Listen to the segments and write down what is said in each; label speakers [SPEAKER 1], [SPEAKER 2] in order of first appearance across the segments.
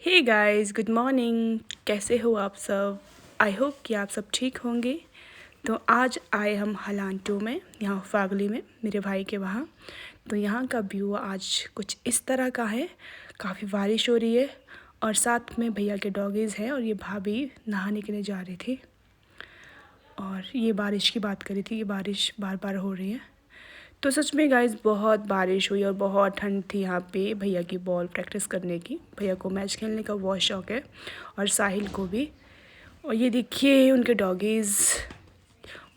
[SPEAKER 1] Hey guys, good morning. कैसे हो आप सब? आई होप कि आप सब ठीक होंगे। तो आज आए हम हलान 2 में, यहाँ फागली में, मेरे भाई के वहाँ। तो यहाँ का व्यू आज कुछ इस तरह का है। काफ़ी बारिश हो रही है और साथ में भैया के डॉगीज़ हैं और ये भाभी नहाने के लिए जा रही थी। और ये बारिश की बात करी थी, ये बारिश बार बार हो रही है। तो सच में गाइस बहुत बारिश हुई और बहुत ठंड थी यहाँ पे भैया की बॉल प्रैक्टिस करने की। भैया को मैच खेलने का बहुत शौक़ है और साहिल को भी। और ये देखिए उनके डॉगीज़,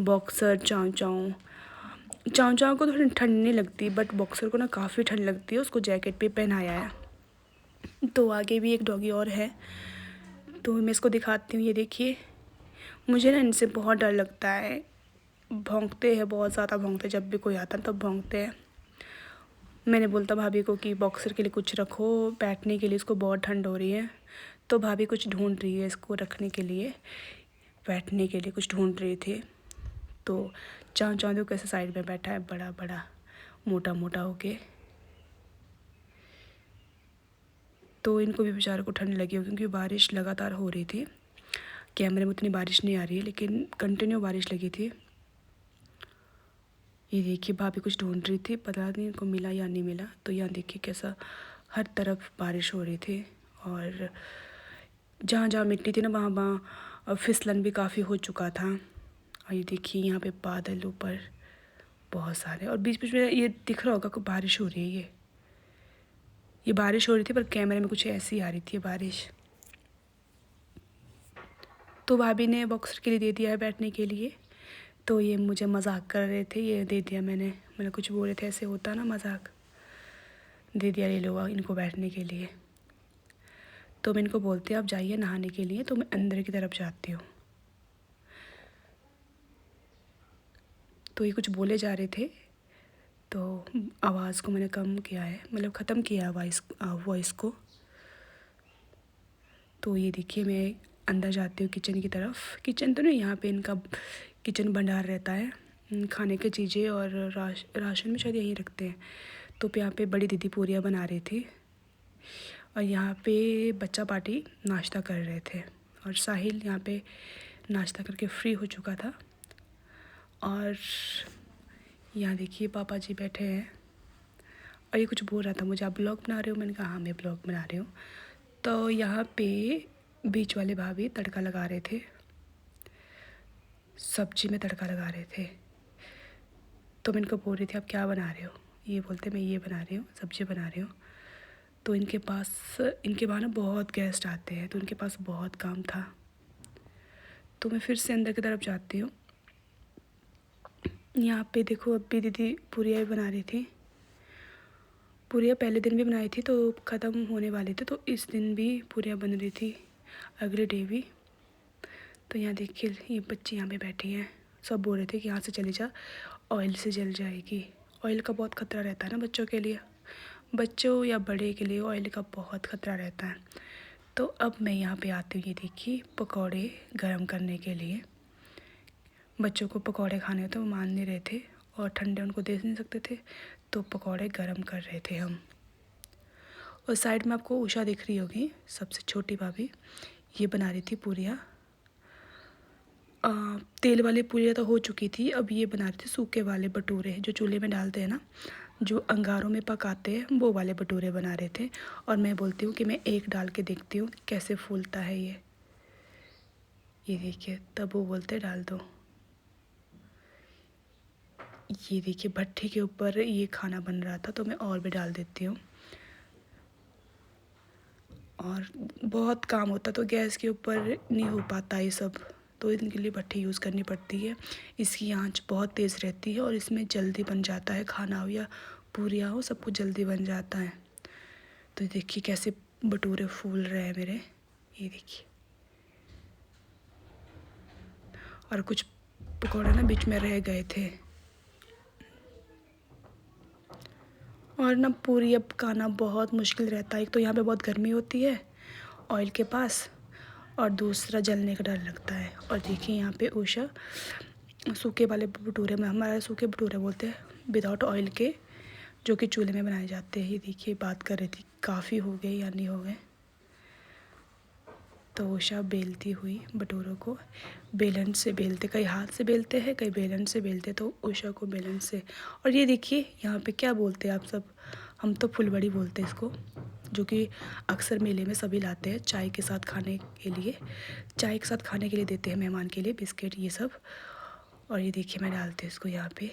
[SPEAKER 1] बॉक्सर, चाँव चाँव। चाँव चाँव को थोड़ी ठंड नहीं लगती बट बॉक्सर को ना काफ़ी ठंड लगती है, उसको जैकेट भी पहनाया है। तो आगे भी एक डॉगी और है, तो मैं इसको दिखाती हूँ। ये देखिए, मुझे ना इनसे बहुत डर लगता है। भौंकते हैं, बहुत ज़्यादा भौंकते हैं, जब भी कोई आता है तब भौंकते हैं। मैंने बोलता भाभी को कि बॉक्सर के लिए कुछ रखो बैठने के लिए, इसको बहुत ठंड हो रही है। तो भाभी कुछ ढूंढ रही है इसको रखने के लिए, बैठने के लिए कुछ ढूंढ रही थी। तो चाँव चाँव देखो कैसे साइड में बैठा है, बड़ा बड़ा मोटा मोटा होके। तो इनको भी बेचारों को ठंड लगी हो क्योंकि बारिश लगातार हो रही थी। कैमरे में उतनी बारिश नहीं आ रही है लेकिन कंटिन्यू बारिश लगी थी। ये देखिए भाभी कुछ ढूंढ रही थी, पता नहीं इनको मिला या नहीं मिला। तो यहाँ देखिए कैसा हर तरफ बारिश हो रही थी और जहाँ जहाँ मिट्टी थी ना वहाँ वहाँ फिसलन भी काफ़ी हो चुका था। और ये देखिए यहाँ पे बादल ऊपर बहुत सारे, और बीच बीच में ये दिख रहा होगा कि बारिश हो रही है। ये बारिश हो रही थी पर कैमरे में कुछ ऐसी आ रही थी बारिश। तो भाभी ने बॉक्सर के लिए दे दिया है बैठने के लिए। तो ये मुझे मजाक कर रहे थे, ये दे दिया मैंने कुछ बोले थे, ऐसे होता ना मजाक, दे दिया ये लो इनको बैठने के लिए। तो मैं इनको बोलती आप जाइए नहाने के लिए, तो मैं अंदर की तरफ जाती हूँ। तो ये कुछ बोले जा रहे थे तो आवाज़ को मैंने कम किया है, मतलब ख़त्म किया वॉइस को। तो ये देखिए मैं अंदर जाती हूँ किचन की तरफ। किचन तो नहीं, यहाँ पे इनका किचन भंडार रहता है, खाने की चीज़ें और राशन में शायद यहीं रखते हैं। तो यहाँ पे बड़ी दीदी पूरियाँ बना रही थी और यहाँ पे बच्चा पार्टी नाश्ता कर रहे थे और साहिल यहाँ पे नाश्ता करके फ्री हो चुका था। और यहाँ देखिए पापा जी बैठे हैं और ये कुछ बोल रहा था मुझे, आप ब्लॉग बना रहे हो? मैंने कहा हाँ मैं ब्लॉग बना रही हूँ। तो यहाँ पे बीच वाले भाभी तड़का लगा रहे थे, सब्जी में तड़का लगा रहे थे। तो मैं इनको बोल रही थी आप क्या बना रहे हो? ये बोलते मैं ये बना रही हूँ, सब्जी बना रही हूँ। तो इनके वहाँ ना बहुत गेस्ट आते हैं तो इनके पास बहुत काम था। तो मैं फिर से अंदर की तरफ जाती हूँ। यहाँ पे देखो अब भी दीदी पूरियाँ बना रही थी। पूरियाँ पहले दिन भी बनाई थी तो ख़त्म होने वाली थी, तो इस दिन भी पूरियाँ बन रही थी, अगले डे भी। तो यहाँ देखिए ये बच्ची यहाँ पे बैठी हैं, सब बोल रहे थे कि यहाँ से चली जा, ऑयल से जल जाएगी। ऑयल का बहुत ख़तरा रहता है ना बच्चों के लिए, बच्चों या बड़े के लिए ऑयल का बहुत ख़तरा रहता है। तो अब मैं यहाँ पे आती हूँ, ये देखिए पकौड़े गरम करने के लिए। बच्चों को पकौड़े खाने तो मान नहीं रहे थे और ठंडे उनको दे नहीं सकते थे, तो पकौड़े गरम कर रहे थे हम। और साइड में आपको उषा दिख रही होगी, सबसे छोटी भाभी, ये बना रही थी पूरियाँ। तेल वाली पूरियाँ तो हो चुकी थी, अब ये बना रही थी सूखे वाले भटूरे, जो चूल्हे में डालते हैं ना, जो अंगारों में पकाते हैं, वो वाले भटूरे बना रहे थे। और मैं बोलती हूँ कि मैं एक डाल के देखती हूँ कैसे फूलता है ये देखिए, तब वो बोलते डाल दो। ये देखिए भट्टी के ऊपर ये खाना बन रहा था तो मैं और भी डाल देती हूँ। और बहुत काम होता तो गैस के ऊपर नहीं हो पाता ये सब, तो इनके लिए भट्टी यूज़ करनी पड़ती है। इसकी आंच बहुत तेज़ रहती है और इसमें जल्दी बन जाता है, खाना हो या पूरियाँ हो सब कुछ जल्दी बन जाता है। तो देखिए कैसे भटूरे फूल रहे हैं मेरे, ये देखिए। और कुछ पकौड़े ना बीच में रह गए थे। और ना पूरी अब पकाना बहुत मुश्किल रहता है, एक तो यहाँ पे बहुत गर्मी होती है ऑयल के पास, और दूसरा जलने का डर लगता है। और देखिए यहाँ पे उषा सूखे वाले भटूरे में, हमारे सूखे भटूरे बोलते हैं विदाउट ऑयल के, जो कि चूल्हे में बनाए जाते हैं। ये देखिए बात कर रही थी काफ़ी हो गए या नहीं हो गए। तो उषा बेलती हुई भटूरों को बेलन से बेलते, कई हाथ से बेलते हैं, कई बेलन से बेलते, तो उषा को बेलन से। और ये देखिए यहाँ पे क्या बोलते हैं आप सब, हम तो फुलबड़ी बोलते हैं इसको, जो कि अक्सर मेले में सभी लाते हैं चाय के साथ खाने के लिए, चाय के साथ खाने के लिए देते हैं मेहमान के लिए, बिस्किट ये सब। और ये देखिए मैं डालती हूँ इसको यहाँ पे,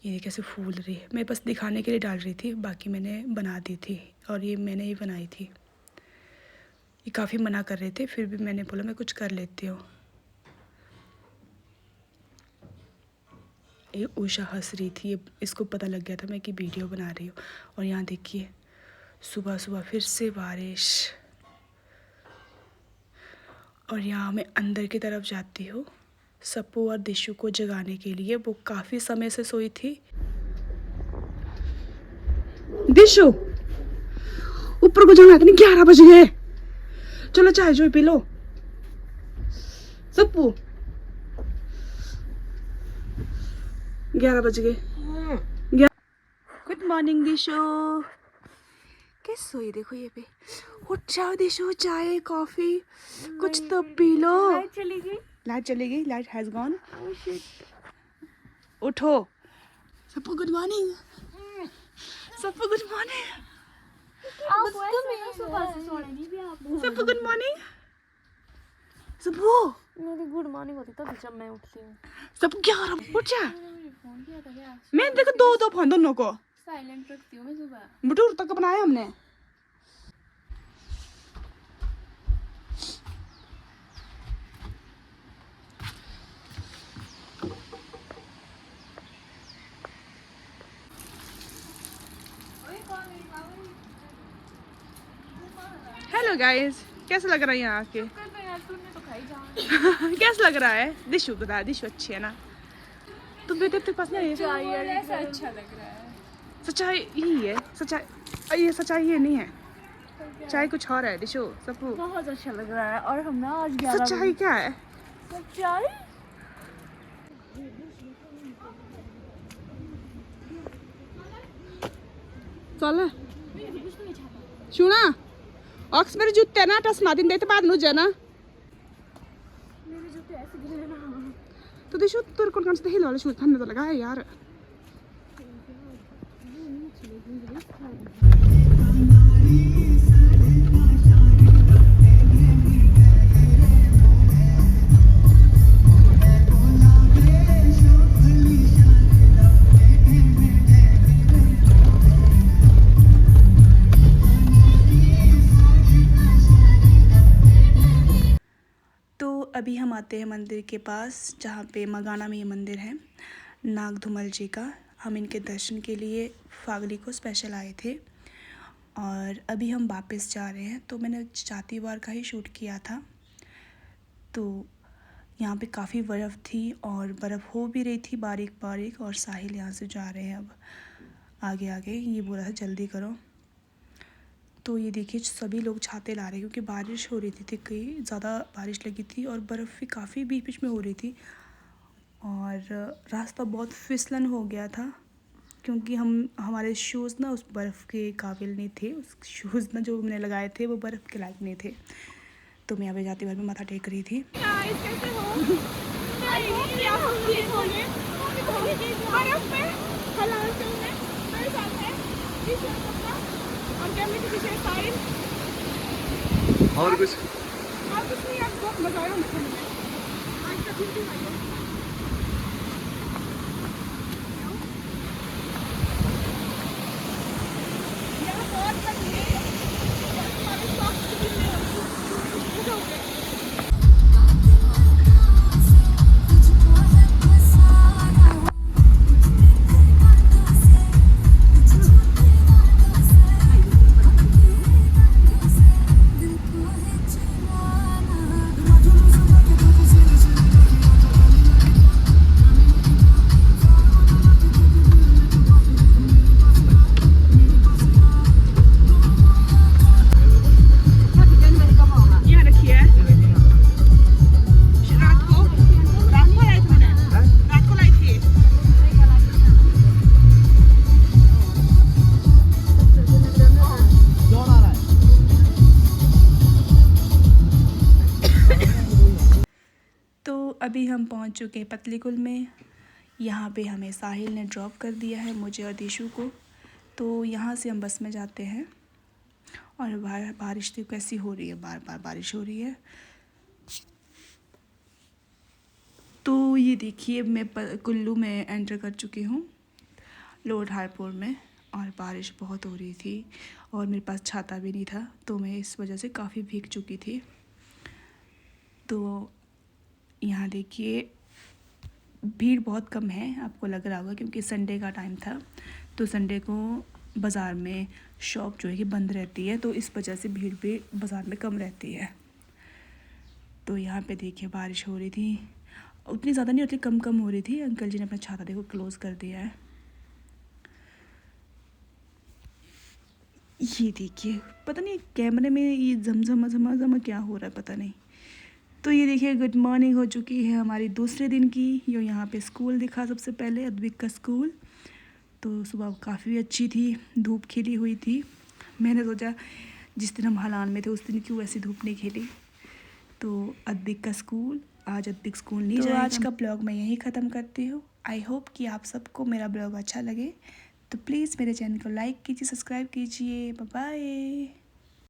[SPEAKER 1] ये कैसे फूल रही है। मैं बस दिखाने के लिए डाल रही थी, बाकी मैंने बना दी थी, और ये मैंने ही बनाई थी। ये काफ़ी मना कर रहे थे, फिर भी मैंने बोला मैं कुछ कर लेती हूँ। ये उषा हंस रही थी, इसको पता लग गया था मैं कि वीडियो बना रही हूँ। और यहाँ देखिए सुबह सुबह फिर से बारिश। और यहाँ मैं अंदर की तरफ जाती हूँ सप्पू और दिशु को जगाने के लिए, वो काफ़ी समय से सोई थी। दिशु ऊपर को जाना है, इतनी 11 बज गए, चलो चाय जो पी लो। सप्पू 11 बज गए। गुड मॉर्निंग दिशु, कैसे सोई देखो ये पे। उठ जाओ दिशु, चाय कॉफी कुछ तो पी लो। लाइट चली गई, लाइट हैज गॉन। उठो Sappu, good morning. Sappu good morning. Sappu good morning. Sappu
[SPEAKER 2] मेरी गुड मॉर्निंग होती तो जब मैं उठती हूँ।
[SPEAKER 1] सप्पू क्या कर रहा, उठ जा। मैं देखो दो फोन दोनों को
[SPEAKER 2] साइलेंट रखती हूँ मैं सुबह।
[SPEAKER 1] भटूर तक बनाया हमने। हेलो गाइस, कैसा लग रहा है यहाँ आके? कैसा लग रहा है? दिशु बता, दिशु अच्छी है ना? तुम बेटे तेरे पास नहीं है?
[SPEAKER 2] अच्छा लग रहा है।
[SPEAKER 1] सच्चाई यही है, सच्चाई ये सच्चाई ये नहीं है, सच्चाई कुछ और है दिशु। सप्पू
[SPEAKER 2] बहुत अच्छा लग रहा है। और हम ना आज 11
[SPEAKER 1] सच्चाई क्या है?
[SPEAKER 2] सच्चाई
[SPEAKER 1] चल सुना, ऑक्स मेरे जूते ना टसमा दिन देते बाद नुझे ना
[SPEAKER 2] मेरे जूते ऐसे गिरे ना।
[SPEAKER 1] तो दिशु तेरे को कौन से हिल वाले शूज पहनने तो लगा है यार। अभी हम आते हैं मंदिर के पास, जहाँ पे मगाना में ये मंदिर है नागधुमल जी का। हम इनके दर्शन के लिए फागली को स्पेशल आए थे, और अभी हम वापस जा रहे हैं। तो मैंने जाती बार का ही शूट किया था। तो यहाँ पे काफ़ी बर्फ़ थी, और बर्फ़ हो भी रही थी बारीक बारीक। और साहिल यहाँ से जा रहे हैं अब आगे आगे, ये बोला था जल्दी करो। तो ये देखिए सभी लोग छाते ला रहे हैं, क्योंकि बारिश हो रही थी कई ज़्यादा बारिश लगी थी, और बर्फ़ भी काफ़ी बीच बीच में हो रही थी। और रास्ता बहुत फिसलन हो गया था, क्योंकि हमारे शूज़ ना उस बर्फ़ के काबिल नहीं थे। उस शूज़ ना जो हमने लगाए थे वो बर्फ़ के लायक नहीं थे। तो मैं अभी जाते बार में माथा टेक रही थी।
[SPEAKER 3] और कुछ
[SPEAKER 1] नहीं, आप बहुत मजा आया मुझे। आज तक भी आई है। यहाँ बहुत लगी है, हमारे स्वास्थ्य के लिए अभी हम पहुंच चुके हैं पतलीकुल में। यहाँ पे हमें साहिल ने ड्रॉप कर दिया है, मुझे और दिशु को। तो यहाँ से हम बस में जाते हैं। और बारिश तो कैसी हो रही है, बार बार बारिश हो रही है। तो ये देखिए मैं कुल्लू में एंटर कर चुकी हूँ, लोअर हारपुर में। और बारिश बहुत हो रही थी और मेरे पास छाता भी नहीं था, तो मैं इस वजह से काफ़ी भीग चुकी थी। तो यहाँ देखिए भीड़ बहुत कम है, आपको लग रहा होगा क्योंकि संडे का टाइम था। तो संडे को बाज़ार में शॉप जो है कि बंद रहती है, तो इस वजह से भीड़ भी बाज़ार में कम रहती है। तो यहाँ पे देखिए बारिश हो रही थी, उतनी ज़्यादा नहीं, उतनी कम कम हो रही थी। अंकल जी ने अपना छाता देखो क्लोज़ कर दिया है। ये देखिए पता नहीं कैमरे में ये झमझमा क्या हो रहा है, पता नहीं। तो ये देखिए गुड मॉर्निंग हो चुकी है हमारी दूसरे दिन की। यो यहाँ पे स्कूल दिखा सबसे पहले, अद्विक का स्कूल। तो सुबह काफ़ी अच्छी थी, धूप खिली हुई थी। मैंने सोचा जिस दिन हम हलान में थे उस दिन क्यों ऐसी धूप नहीं खिली। तो अद्विक का स्कूल, आज अद्विक स्कूल नहीं जाएगा। आज का ब्लॉग मैं यहीं ख़त्म करती हूँ। आई होप कि आप सबको मेरा ब्लॉग अच्छा लगे। तो प्लीज़ मेरे चैनल को लाइक कीजिए, सब्सक्राइब कीजिए। Bye bye.